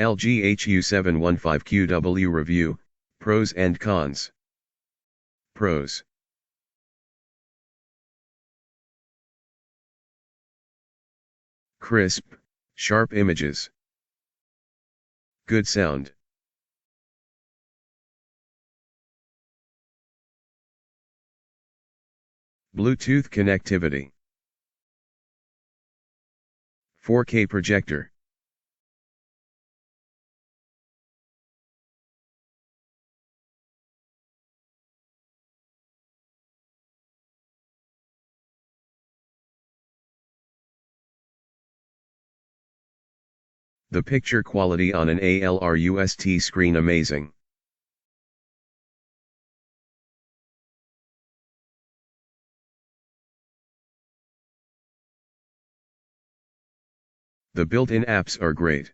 LG HU715QW Review, Pros and Cons. Pros. Crisp, sharp images. Good sound. Bluetooth connectivity. 4K projector. The picture quality on an ALR UST screen amazing. The built-in apps are great.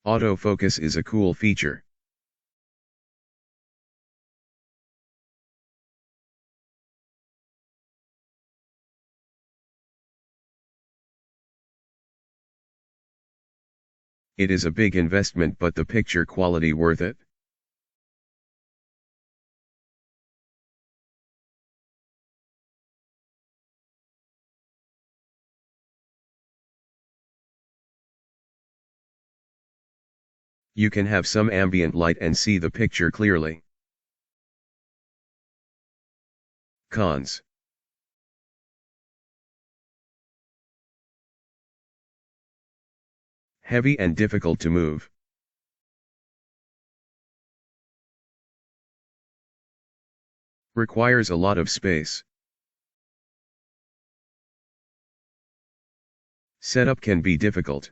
Autofocus is a cool feature. It is a big investment, but the picture quality worth it. You can have some ambient light and see the picture clearly. Cons. Heavy and difficult to move. Requires a lot of space. Setup can be difficult.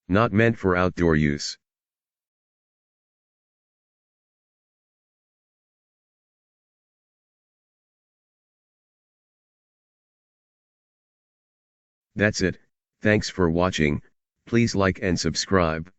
Not meant for outdoor use. That's it, thanks for watching, please like and subscribe.